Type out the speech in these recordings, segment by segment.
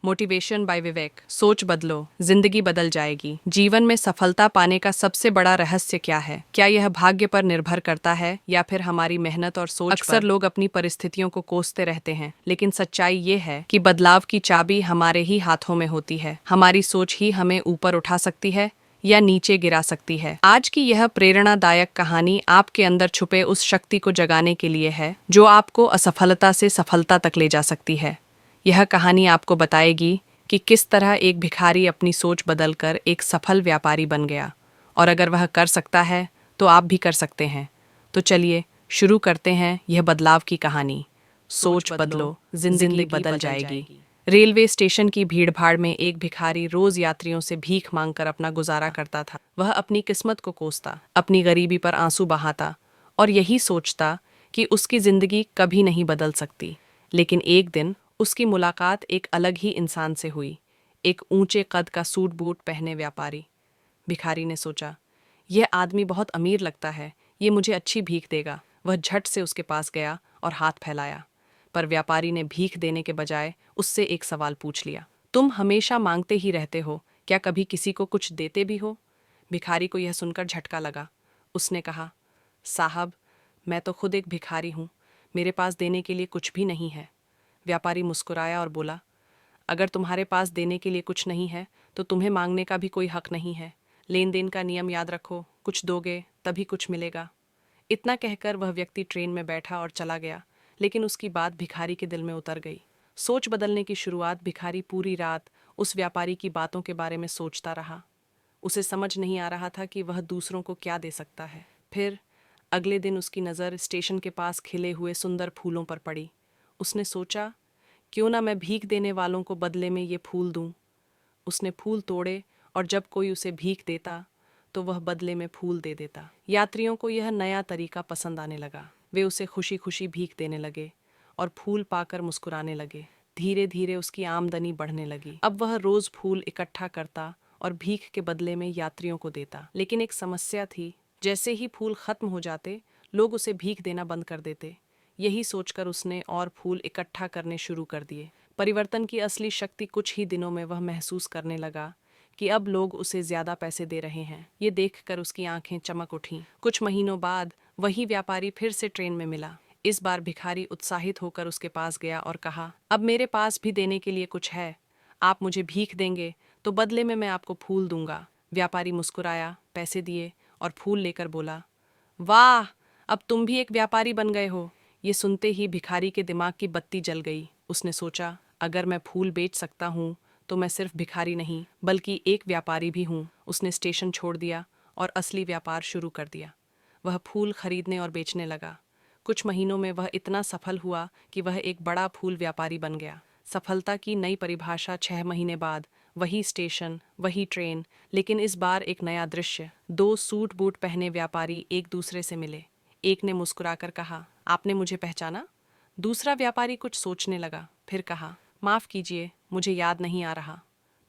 Motivation bye विवेक। सोच बदलो, जिंदगी बदल जाएगी। जीवन में सफलता पाने का सबसे बड़ा रहस्य क्या है? क्या यह भाग्य पर निर्भर करता है या फिर हमारी मेहनत और सोच पर? अक्सर लोग अपनी परिस्थितियों को कोसते रहते हैं, लेकिन सच्चाई ये है कि बदलाव की चाबी हमारे ही हाथों में होती है। हमारी सोच ही हमें ऊपर उठा सकती है या नीचे गिरा सकती है। आज की यह प्रेरणादायक कहानी आपके अंदर छुपे उस शक्ति को जगाने के लिए है जो आपको असफलता से सफलता तक ले जा सकती है। यह कहानी आपको बताएगी कि किस तरह एक भिखारी अपनी सोच बदलकर एक सफल व्यापारी बन गया, और अगर वह कर सकता है तो आप भी कर सकते हैं। तो चलिए शुरू करते हैं यह बदलाव की कहानी। सोच बदलो, जिंदगी बदल जाएगी। रेलवे स्टेशन की भीड़भाड़ में एक भिखारी रोज यात्रियों से भीख मांगकर अपना गुजारा करता था। वह अपनी किस्मत को कोसता, अपनी गरीबी पर आंसू बहाता और यही सोचता कि उसकी जिंदगी कभी नहीं बदल सकती। लेकिन एक दिन उसकी मुलाकात एक अलग ही इंसान से हुई, एक ऊंचे कद का सूट बूट पहने व्यापारी। भिखारी ने सोचा, यह आदमी बहुत अमीर लगता है, ये मुझे अच्छी भीख देगा। वह झट से उसके पास गया और हाथ फैलाया, पर व्यापारी ने भीख देने के बजाय उससे एक सवाल पूछ लिया, तुम हमेशा मांगते ही रहते हो, क्या कभी किसी को कुछ देते भी हो? भिखारी को यह सुनकर झटका लगा। उसने कहा, साहब, मैं तो खुद एक भिखारी हूँ, मेरे पास देने के लिए कुछ भी नहीं है। व्यापारी मुस्कुराया और बोला, अगर तुम्हारे पास देने के लिए कुछ नहीं है तो तुम्हें मांगने का भी कोई हक नहीं है। लेन देन का नियम याद रखो, कुछ दोगे तभी कुछ मिलेगा। इतना कहकर वह व्यक्ति ट्रेन में बैठा और चला गया, लेकिन उसकी बात भिखारी के दिल में उतर गई। सोच बदलने की शुरुआत। भिखारी पूरी रात उस व्यापारी की बातों के बारे में सोचता रहा। उसे समझ नहीं आ रहा था कि वह दूसरों को क्या दे सकता है। फिर अगले दिन उसकी नज़र स्टेशन के पास खिले हुए सुंदर फूलों पर पड़ी। उसने सोचा, क्यों ना मैं भीख देने वालों को बदले में ये फूल दूं। उसने फूल तोड़े और जब कोई उसे भीख देता तो वह बदले में फूल दे देता। यात्रियों को यह नया तरीका पसंद आने लगा। वे उसे खुशी खुशी भीख देने लगे और फूल पाकर मुस्कुराने लगे। धीरे धीरे उसकी आमदनी बढ़ने लगी। अब वह रोज फूल इकट्ठा करता और भीख के बदले में यात्रियों को देता। लेकिन एक समस्या थी, जैसे ही फूल खत्म हो जाते लोग उसे भीख देना बंद कर देते। यही सोचकर उसने और फूल इकट्ठा करने शुरू कर दिए। परिवर्तन की असली शक्ति कुछ ही दिनों में वह महसूस करने लगा कि अब लोग उसे ज्यादा पैसे दे रहे हैं। ये देखकर उसकी आंखें चमक उठीं। कुछ महीनों बाद वही व्यापारी फिर से ट्रेन में मिला। इस बार भिखारी उत्साहित होकर उसके पास गया और कहा, अब मेरे पास भी देने के लिए कुछ है। आप मुझे भीख देंगे तो बदले में मैं आपको फूल दूंगा। व्यापारी मुस्कुराया, पैसे दिए और फूल लेकर बोला, वाह, अब तुम भी एक व्यापारी बन गए हो। ये सुनते ही भिखारी के दिमाग की बत्ती जल गई। उसने सोचा, अगर मैं फूल बेच सकता हूँ तो मैं सिर्फ भिखारी नहीं बल्कि एक व्यापारी भी हूँ। उसने स्टेशन छोड़ दिया और असली व्यापार शुरू कर दिया। वह फूल खरीदने और बेचने लगा। कुछ महीनों में वह इतना सफल हुआ कि वह एक बड़ा फूल व्यापारी बन गया। सफलता की नई परिभाषा। 6 महीने बाद वही स्टेशन, वही ट्रेन, लेकिन इस बार एक नया दृश्य। 2 सूट बूट पहने व्यापारी एक दूसरे से मिले। एक ने मुस्कुराकर कहा, आपने मुझे पहचाना? दूसरा व्यापारी कुछ सोचने लगा, फिर कहा, माफ कीजिए, मुझे याद नहीं आ रहा।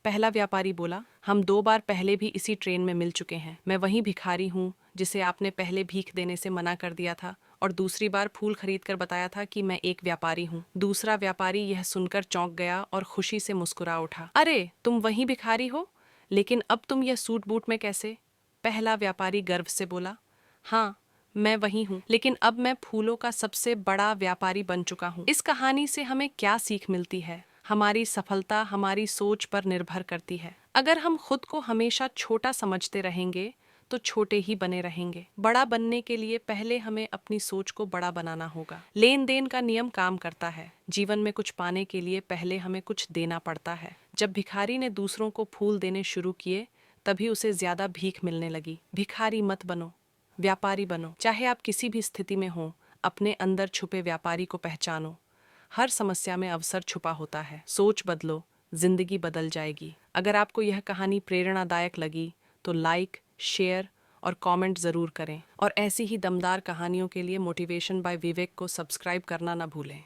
पहला व्यापारी बोला, हम 2 बार पहले भी इसी ट्रेन में मिल चुके हैं। मैं वही भिखारी हूँ जिसे आपने पहले भीख देने से मना कर दिया था और दूसरी बार फूल खरीद कर बताया था कि मैं एक व्यापारी हूँ। दूसरा व्यापारी यह सुनकर चौंक गया और खुशी से मुस्कुरा उठा, अरे, तुम वही भिखारी हो, लेकिन अब तुम यह सूट बूट में कैसे? पहला व्यापारी गर्व से बोला, हाँ, मैं वही हूँ, लेकिन अब मैं फूलों का सबसे बड़ा व्यापारी बन चुका हूँ। इस कहानी से हमें क्या सीख मिलती है? हमारी सफलता हमारी सोच पर निर्भर करती है। अगर हम खुद को हमेशा छोटा समझते रहेंगे तो छोटे ही बने रहेंगे। बड़ा बनने के लिए पहले हमें अपनी सोच को बड़ा बनाना होगा। लेन देन का नियम काम करता है। जीवन में कुछ पाने के लिए पहले हमें कुछ देना पड़ता है। जब भिखारी ने दूसरों को फूल देने शुरू किए तभी उसे ज्यादा भीख मिलने लगी। भिखारी मत बनो, व्यापारी बनो। चाहे आप किसी भी स्थिति में हो, अपने अंदर छुपे व्यापारी को पहचानो। हर समस्या में अवसर छुपा होता है। सोच बदलो, जिंदगी बदल जाएगी। अगर आपको यह कहानी प्रेरणादायक लगी तो लाइक, शेयर और कमेंट ज़रूर करें। और ऐसी ही दमदार कहानियों के लिए मोटिवेशन बाय विवेक को सब्सक्राइब करना न भूलें।